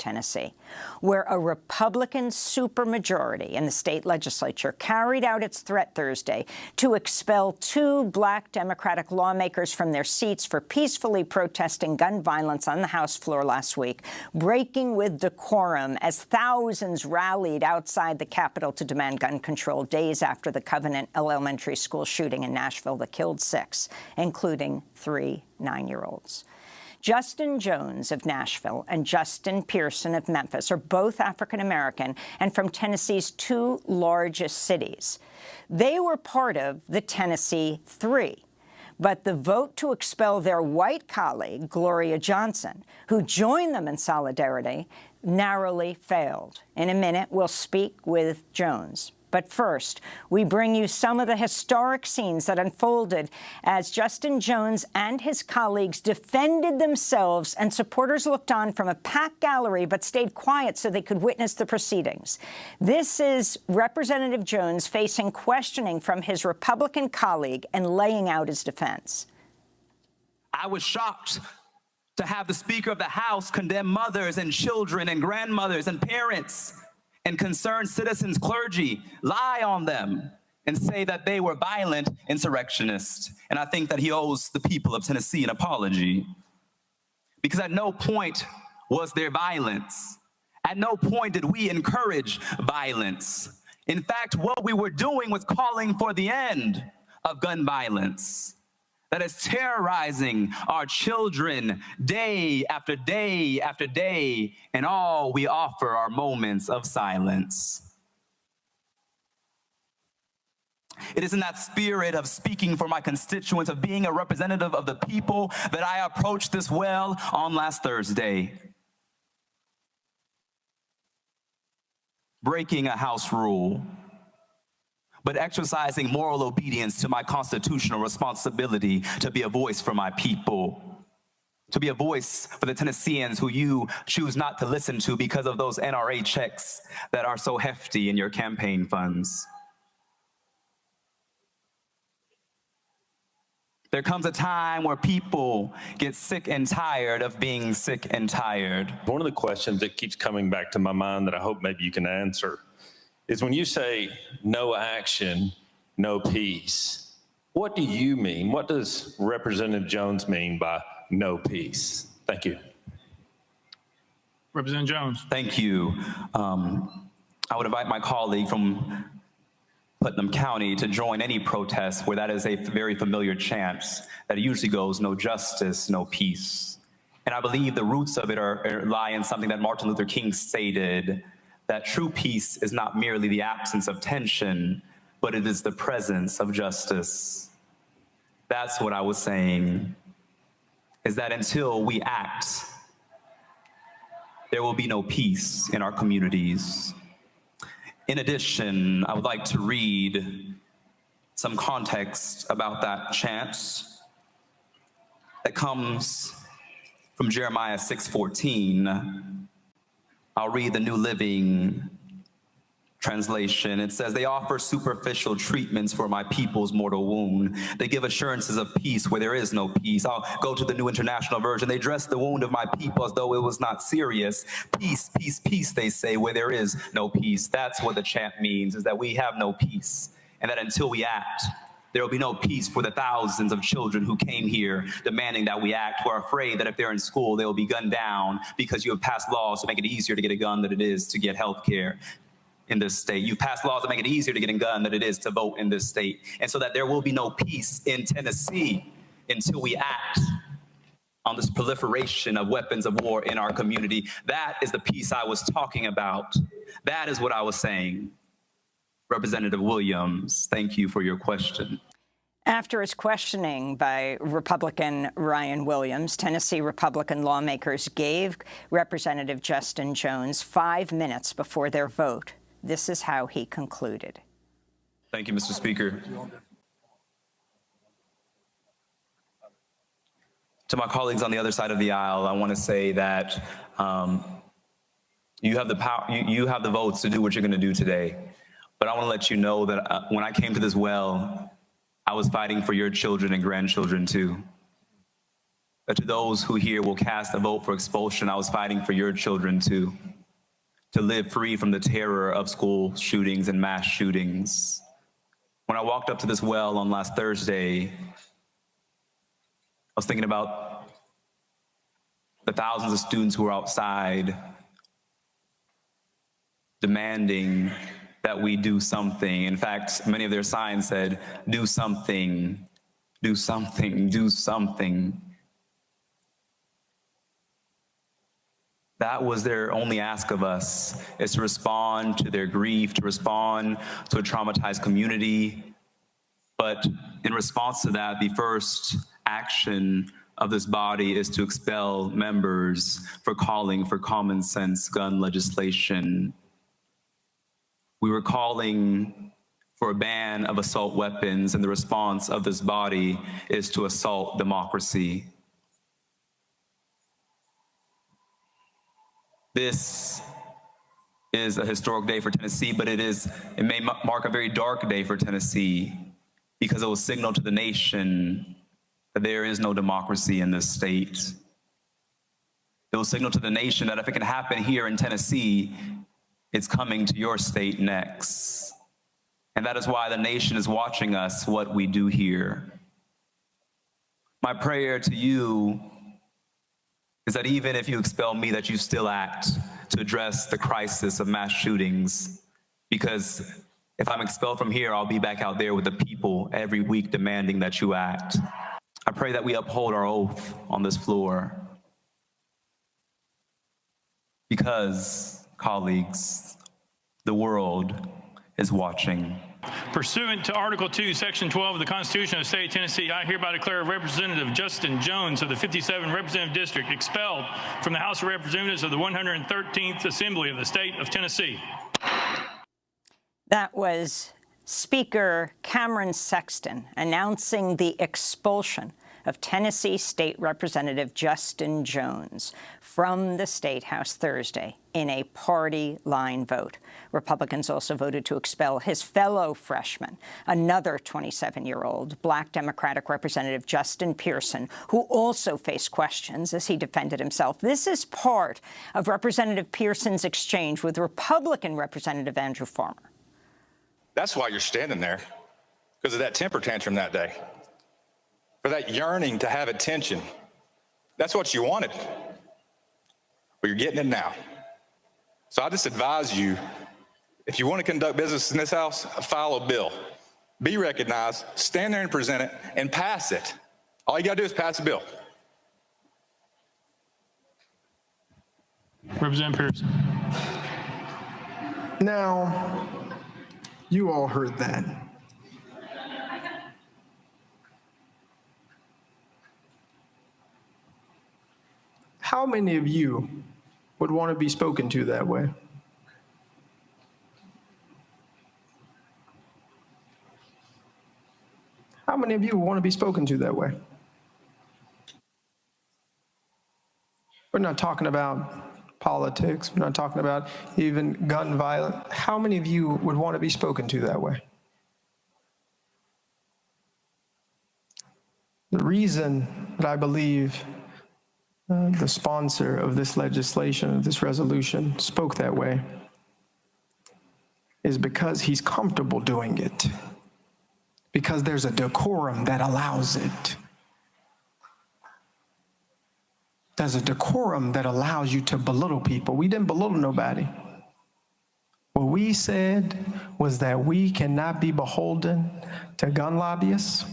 Tennessee, where a Republican supermajority in the state legislature carried out its threat Thursday to expel 2 black Democratic lawmakers from their seats for peacefully protesting gun violence on the House floor last week, breaking with decorum as thousands rallied outside the Capitol to demand gun control days after the Covenant Elementary School shooting in Nashville that killed 6, including 3 9-year-olds. Justin Jones of Nashville and Justin Pearson of Memphis are both African-American and from Tennessee's 2 largest cities. They were part of the Tennessee 3. But the vote to expel their white colleague, Gloria Johnson, who joined them in solidarity, narrowly failed. In a minute, we'll speak with Jones. But first, we bring you some of the historic scenes that unfolded as Justin Jones and his colleagues defended themselves and supporters looked on from a packed gallery but stayed quiet so they could witness the proceedings. This is Representative Jones facing questioning from his Republican colleague and laying out his defense. I was shocked to have the Speaker of the House condemn mothers and children and grandmothers and parents and concerned citizens, clergy, lie on them and say that they were violent insurrectionists. And I think that he owes the people of Tennessee an apology. Because at no point was there violence. At no point did we encourage violence. In fact, what we were doing was calling for the end of gun violence that is terrorizing our children day after day after day, and all we offer are moments of silence. It is in that spirit of speaking for my constituents, of being a representative of the people, that I approached this well on last Thursday. Breaking a House rule, but exercising moral obedience to my constitutional responsibility to be a voice for my people, to be a voice for the Tennesseans who you choose not to listen to because of those NRA checks that are so hefty in your campaign funds. There comes a time where people get sick and tired of being sick and tired. One of the questions that keeps coming back to my mind that I hope maybe you can answer is when you say no action, no peace, what do you mean? What does Representative Jones mean by no peace? Thank you. Representative Jones. Thank you. I would invite my colleague from Putnam County to join any protest where that is a very familiar chant that usually goes, no justice, no peace. And I believe the roots of it lie in something that Martin Luther King stated, that true peace is not merely the absence of tension, but it is the presence of justice. That's what I was saying, is that until we act, there will be no peace in our communities. In addition, I would like to read some context about that chant that comes from Jeremiah 6:14. I'll read the New Living Translation. It says, they offer superficial treatments for my people's mortal wound. They give assurances of peace where there is no peace. I'll go to the New International Version. They dress the wound of my people as though it was not serious. Peace, peace, peace, they say, where there is no peace. That's what the chant means, is that we have no peace, and that until we act, there will be no peace for the thousands of children who came here demanding that we act, who are afraid that if they're in school, they will be gunned down because you have passed laws to make it easier to get a gun than it is to get health care in this state. You've passed laws to make it easier to get a gun than it is to vote in this state. And so that there will be no peace in Tennessee until we act on this proliferation of weapons of war in our community. That is the peace I was talking about. That is what I was saying. Representative Williams, thank you for your question. After his questioning by Republican Ryan Williams, Tennessee Republican lawmakers gave Representative Justin Jones 5 minutes before their vote. This is how he concluded. Thank you, Mr. Speaker. To my colleagues on the other side of the aisle, I want to say that you have the power, you have the votes to do what you're going to do today. But I want to let you know that when I came to this well, I was fighting for your children and grandchildren too. that to those who here will cast a vote for expulsion, I was fighting for your children too, to live free from the terror of school shootings and mass shootings. When I walked up to this well on last Thursday, I was thinking about the thousands of students who are outside demanding that we do something. In fact, many of their signs said, do something, do something, do something. That was their only ask of us, is to respond to their grief, to respond to a traumatized community. But in response to that, the first action of this body is to expel members for calling for common sense gun legislation. We were calling for a ban of assault weapons, and the response of this body is to assault democracy. This is a historic day for Tennessee, but it may mark a very dark day for Tennessee, because it will signal to the nation that there is no democracy in this state. It will signal to the nation that if it can happen here in Tennessee, it's coming to your state next. And that is why the nation is watching us, what we do here. My prayer to you is that even if you expel me, that you still act to address the crisis of mass shootings. Because if I'm expelled from here, I'll be back out there with the people every week demanding that you act. I pray that we uphold our oath on this floor. Because, colleagues, the world is watching. Pursuant to Article 2, Section 12 of the Constitution of the State of Tennessee, I hereby declare Representative Justin Jones of the 57th Representative District expelled from the House of Representatives of the 113th Assembly of the State of Tennessee. That was Speaker Cameron Sexton announcing the expulsion of Tennessee State Representative Justin Jones from the State House Thursday in a party line vote. Republicans also voted to expel his fellow freshman, another 27-year-old Black Democratic Representative Justin Pearson, who also faced questions as he defended himself. This is part of Representative Pearson's exchange with Republican Representative Andrew Farmer. That's why you're standing there, because of that temper tantrum that day, for that yearning to have attention. That's what you wanted. Well, you're getting it now. So I just advise you, if you want to conduct business in this House, file a bill. Be recognized, stand there and present it, and pass it. All you got to do is pass a bill. Representative Pearson. Now, you all heard that. How many of you would want to be spoken to that way? How many of you want to be spoken to that way? We're not talking about politics. We're not talking about even gun violence. How many of you would want to be spoken to that way? The reason that I believe the sponsor of this legislation, of this resolution, spoke that way is because he's comfortable doing it, because there's a decorum that allows it. There's a decorum that allows you to belittle people. We didn't belittle nobody. What we said was that we cannot be beholden to gun lobbyists,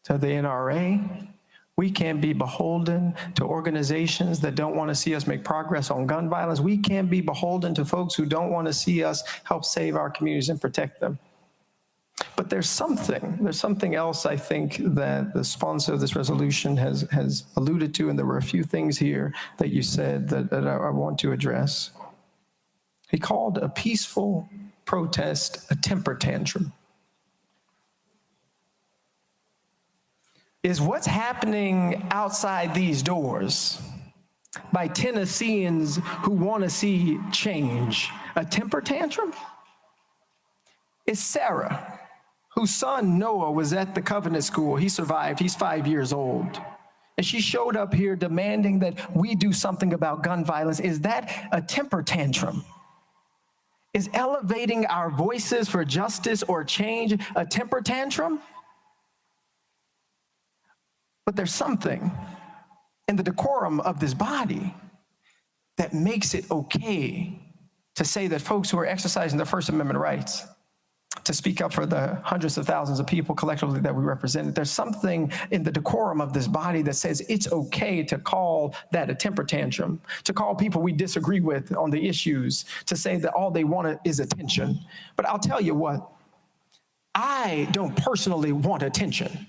to the NRA. We can't be beholden to organizations that don't want to see us make progress on gun violence. We can't be beholden to folks who don't want to see us help save our communities and protect them. But there's something else I think that the sponsor of this resolution has alluded to, and there were a few things here that you said that I want to address. He called a peaceful protest a temper tantrum. Is what's happening outside these doors by Tennesseans who want to see change a temper tantrum? It's Sarah, whose son Noah was at the Covenant School. He survived. He's 5 years old. And she showed up here demanding that we do something about gun violence. Is that a temper tantrum? Is elevating our voices for justice or change a temper tantrum? But there's something in the decorum of this body that makes it okay to say that folks who are exercising their First Amendment rights to speak up for the hundreds of thousands of people collectively that we represent, there's something in the decorum of this body that says it's okay to call that a temper tantrum, to call people we disagree with on the issues, to say that all they want is attention. But I'll tell you what, I don't personally want attention.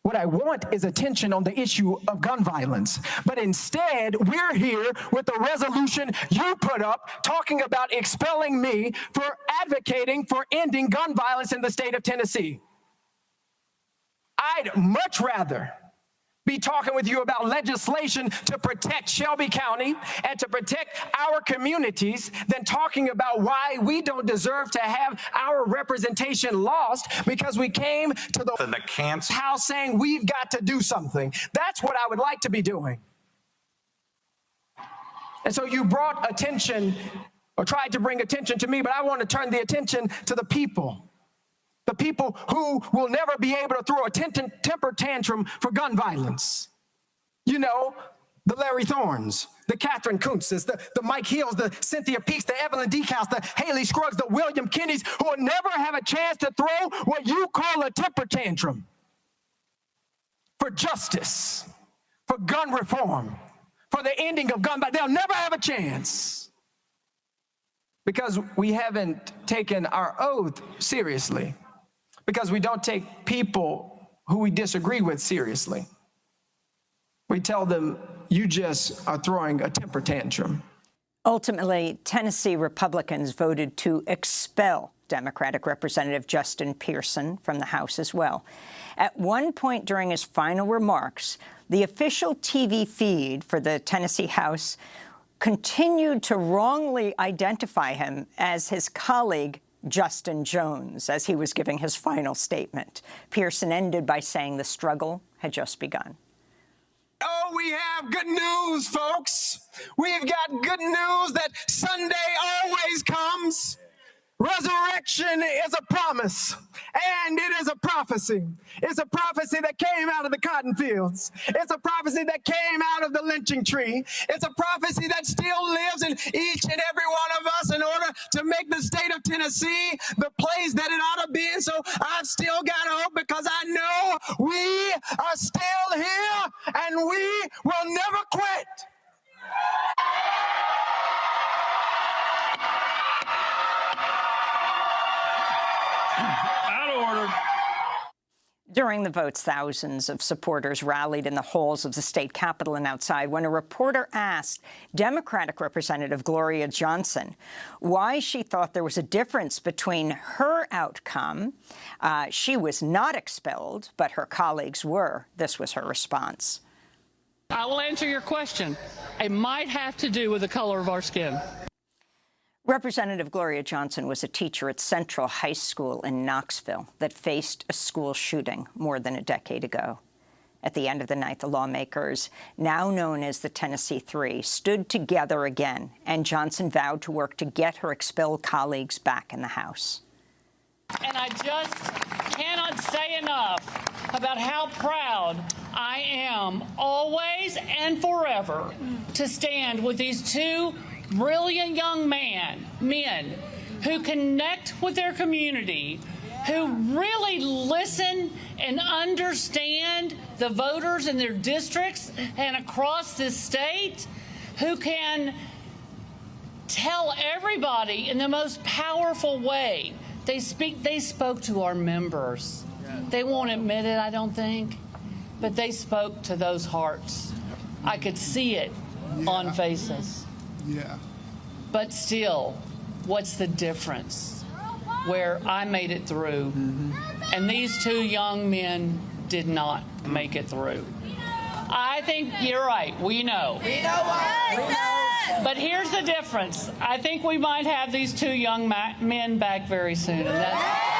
What I want is attention on the issue of gun violence. But instead, we're here with a resolution you put up talking about expelling me for advocating for ending gun violence in the state of Tennessee. I'd much rather be talking with you about legislation to protect Shelby County and to protect our communities than talking about why we don't deserve to have our representation lost because we came to the house saying we've got to do something. That's what I would like to be doing. And so you brought attention or tried to bring attention to me, but I want to turn the attention to the people. The people who will never be able to throw a temper tantrum for gun violence. You know, the Larry Thorns, the Catherine Kuntzes, the Mike Hills, the Cynthia Peaks, the Evelyn Decaus, the Haley Scruggs, the William Kennedys, who will never have a chance to throw what you call a temper tantrum for justice, for gun reform, for the ending of gun violence. They'll never have a chance because we haven't taken our oath seriously. Because we don't take people who we disagree with seriously. We tell them, you just are throwing a temper tantrum. Ultimately, Tennessee Republicans voted to expel Democratic Representative Justin Pearson from the House as well. At one point during his final remarks, the official TV feed for the Tennessee House continued to wrongly identify him as his colleague, Justin Jones, as he was giving his final statement. Pearson ended by saying the struggle had just begun. Oh, we have good news, folks. We've got good news that Sunday always comes. Resurrection is a promise, and it is a prophecy. It's a prophecy that came out of the cotton fields. It's a prophecy that came out of the lynching tree. It's a prophecy that still lives in each and every one of us in order to make the state of Tennessee the place that it ought to be. And so I've still got hope because I know we are still here, and we will never quit. Out of order. During the votes, thousands of supporters rallied in the halls of the state capitol and outside when a reporter asked Democratic Representative Gloria Johnson why she thought there was a difference between her outcome. She was not expelled, but her colleagues were. This was her response. I will answer your question. It might have to do with the color of our skin. Representative Gloria Johnson was a teacher at Central High School in Knoxville that faced a school shooting more than a decade ago. At the end of the night, the lawmakers, now known as the Tennessee Three, stood together again, and Johnson vowed to work to get her expelled colleagues back in the House. And I just cannot say enough about how proud I am always and forever to stand with these two brilliant young men who connect with their community, who really listen and understand the voters in their districts and across this state, who can tell everybody in the most powerful way. They spoke to our members. They won't admit it, I don't think, but they spoke to those hearts. I could see it on faces. Yeah. But still, what's the difference? Where I made it through, and these two young men did not make it through. I think you're right. We know. We know why. But here's the difference. I think we might have these two young men back very soon. And that's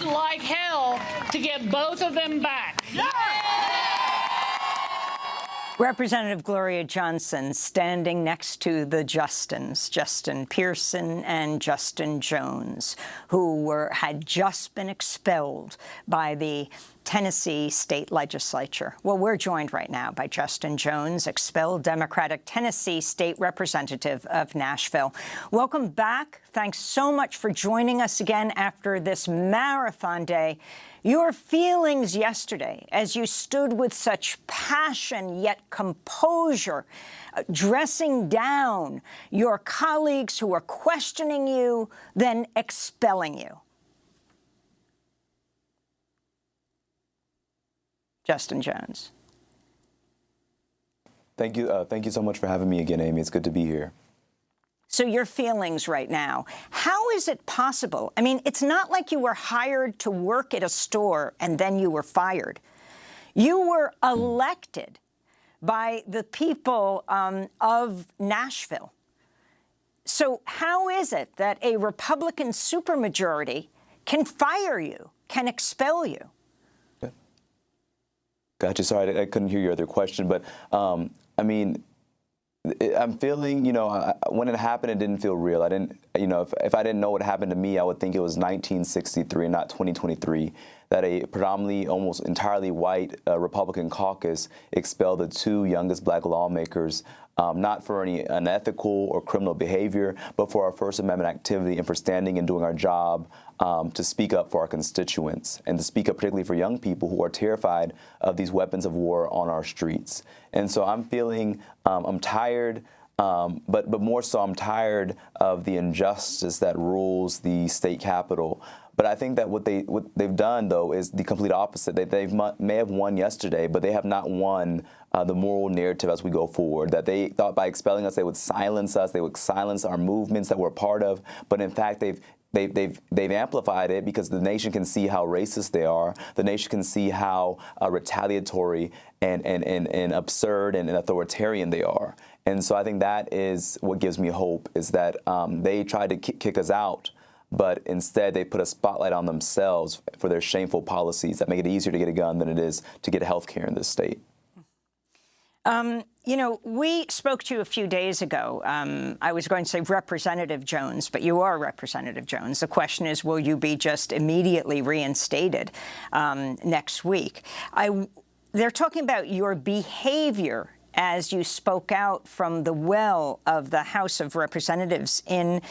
fight like hell to get both of them back. Representative Gloria Johnson standing next to the Justins, Justin Pearson and Justin Jones, who had just been expelled by the Tennessee state legislature. Well, we're joined right now by Justin Jones, expelled Democratic Tennessee state representative of Nashville. Welcome back. Thanks so much for joining us again after this marathon day. Your feelings yesterday as you stood with such passion yet composure, dressing down your colleagues who are questioning you, then expelling you. Justin Jones. Thank you. Thank you so much for having me again, Amy. It's good to be here. So your feelings right now, how is it possible? I mean, it's not like you were hired to work at a store and then you were fired. You were elected by the people of Nashville. So how is it that a Republican supermajority can fire you, can expel you? Gotcha. Sorry, I couldn't hear your other question, but I mean, I'm feeling, when it happened, it didn't feel real. I didn't, if I didn't know what happened to me, I would think it was 1963, not 2023, that a predominantly, almost entirely white Republican caucus expelled the two youngest black lawmakers, not for any unethical or criminal behavior, but for our First Amendment activity and for standing and doing our job to speak up for our constituents and to speak up particularly for young people who are terrified of these weapons of war on our streets. And so I'm feeling, I'm tired, but more so I'm tired of the injustice that rules the state capitol. But I think that what they've done, though, is the complete opposite. They may have won yesterday, but they have not won the moral narrative as we go forward. That they thought by expelling us, they would silence us, they would silence our movements that we're a part of. But in fact, they've amplified it because the nation can see how racist they are. The nation can see how retaliatory and absurd and authoritarian they are. And so I think that is what gives me hope, is that they tried to kick us out, but instead they put a spotlight on themselves for their shameful policies that make it easier to get a gun than it is to get health care in this state. We spoke to you a few days ago. I was going to say Representative Jones, but you are Representative Jones. The question is, will you be just immediately reinstated next week? They're talking about your behavior as you spoke out from the well of the House of Representatives in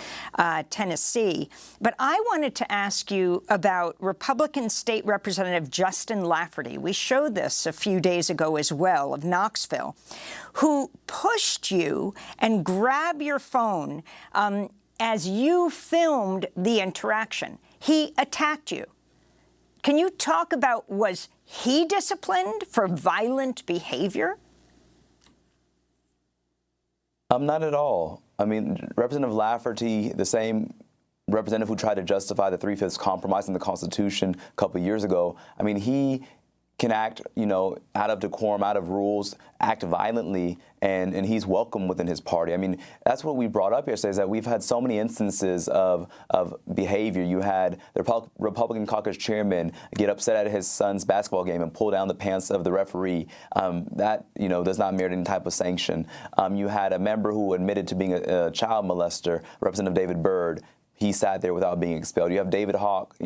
Tennessee. But I wanted to ask you about Republican State Representative Justin Lafferty. We showed this a few days ago as well, of Knoxville, who pushed you and grabbed your phone as you filmed the interaction. He attacked you. Can you talk about, was he disciplined for violent behavior? Not at all. I mean, Representative Lafferty, the same representative who tried to justify the 3/5 compromise in the Constitution a couple of years ago, I mean, he can act, out of decorum, out of rules, act violently, and he's welcome within his party. I mean, that's what we brought up yesterday, is that we've had so many instances of behavior. You had the Republican caucus chairman get upset at his son's basketball game and pull down the pants of the referee. That, does not merit any type of sanction. You had a member who admitted to being a child molester, Representative David Byrd. He sat there without being expelled. You have David Hawk,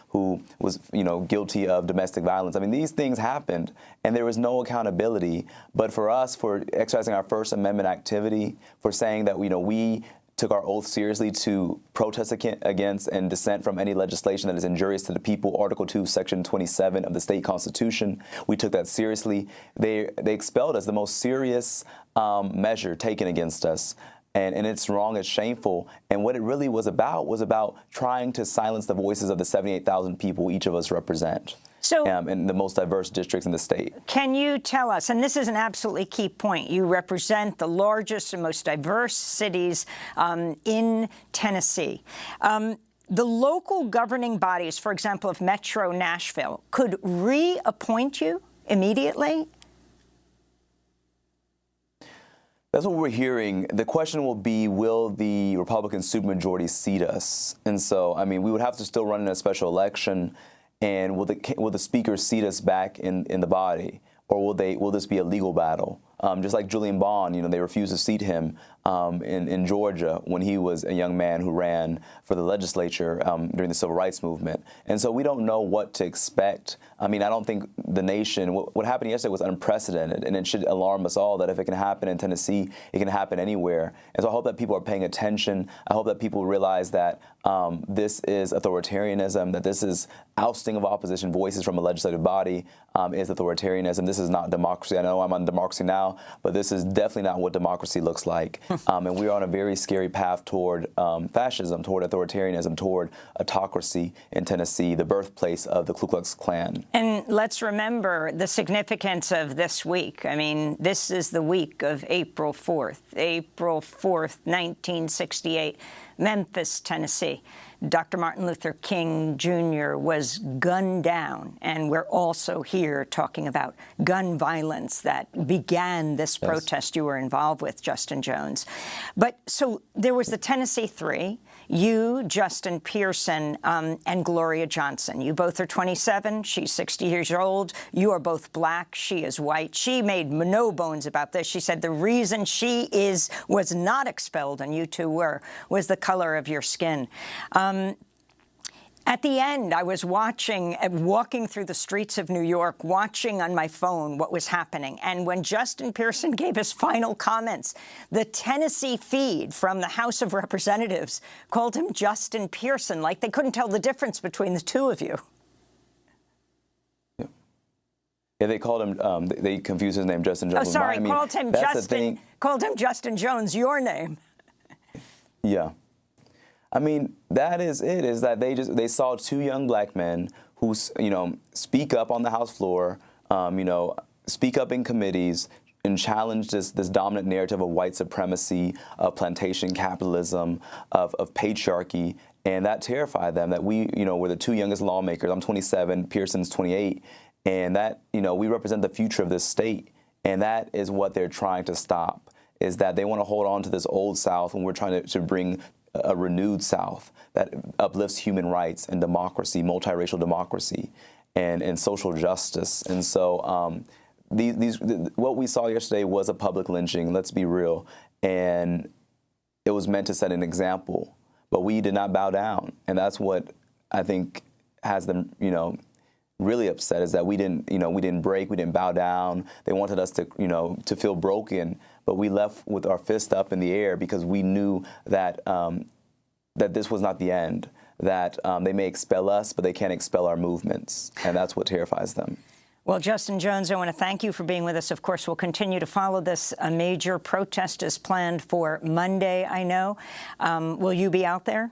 who was, guilty of domestic violence. I mean, these things happened, and there was no accountability. But for us, for exercising our First Amendment activity, for saying that, we took our oath seriously to protest against and dissent from any legislation that is injurious to the people, Article 2, Section 27 of the state constitution, we took that seriously. They expelled us, the most serious measure taken against us. And it's wrong, it's shameful. And what it really was about trying to silence the voices of the 78,000 people each of us represent. So, in the most diverse districts in the state. Can you tell us, and this is an absolutely key point, you represent the largest and most diverse cities in Tennessee. The local governing bodies, for example, of Metro Nashville, could reappoint you immediately? That's what we're hearing. The question will be, will the Republican supermajority seat us? And so, I mean, we would have to still run in a special election. And will the speaker seat us back in the body, or will this be a legal battle? Just like Julian Bond, they refused to seat him in Georgia when he was a young man who ran for the legislature during the civil rights movement. And so we don't know what to expect. I mean, I don't think the nation, what happened yesterday was unprecedented, and it should alarm us all that if it can happen in Tennessee, it can happen anywhere. And so I hope that people are paying attention. I hope that people realize that this is authoritarianism, that this is ousting of opposition voices from a legislative body is authoritarianism. This is not democracy. I know I'm on democracy now, but this is definitely not what democracy looks like. And we are on a very scary path toward fascism, toward authoritarianism, toward autocracy in Tennessee, the birthplace of the Ku Klux Klan. And let's remember the significance of this week. I mean, this is the week of April 4th. April 4th, 1968, Memphis, Tennessee. Dr. Martin Luther King Jr. was gunned down, and we're also here talking about gun violence that began this protest you were involved with, Justin Jones. But so there was the Tennessee Three, you, Justin Pearson, and Gloria Johnson. You both are 27. She's 60 years old. You are both black. She is white. She made no bones about this. She said the reason she was not expelled, and you two were, was the color of your skin. At the end, I was walking through the streets of New York, watching on my phone what was happening. And when Justin Pearson gave his final comments, the Tennessee feed from the House of Representatives called him Justin Pearson, like they couldn't tell the difference between the two of you. Yeah, they called him, they confused his name, Justin Jones. Oh, sorry, called him Justin Jones, your name. Yeah. I mean, that is it, is that they saw two young black men who, speak up on the House floor, speak up in committees and challenge this dominant narrative of white supremacy, of plantation capitalism, of patriarchy, and that terrified them that we, were the two youngest lawmakers. I'm 27, Pearson's 28, and that, we represent the future of this state, and that is what they're trying to stop, is that they want to hold on to this old South when we're trying to bring a renewed South that uplifts human rights and democracy, multiracial democracy, and social justice. And so what we saw yesterday was a public lynching, let's be real, and it was meant to set an example, but we did not bow down. And that's what I think has them, really upset, is that we didn't break, we didn't bow down. They wanted us to, to feel broken, but we left with our fist up in the air because we knew that that this was not the end, that they may expel us, but they can't expel our movements, and that's what terrifies them. Well, Justin Jones, I want to thank you for being with us. Of course, we'll continue to follow this. A major protest is planned for Monday, I know. Will you be out there?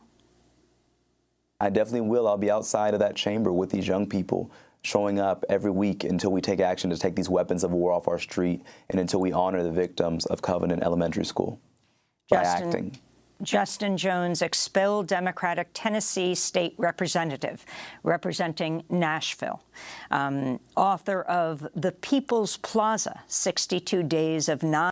I definitely will. I'll be outside of that chamber with these young people, showing up every week until we take action to take these weapons of war off our street and until we honor the victims of Covenant Elementary School by acting. Justin Jones, expelled Democratic Tennessee State Representative, representing Nashville, author of The People's Plaza, 62 Days of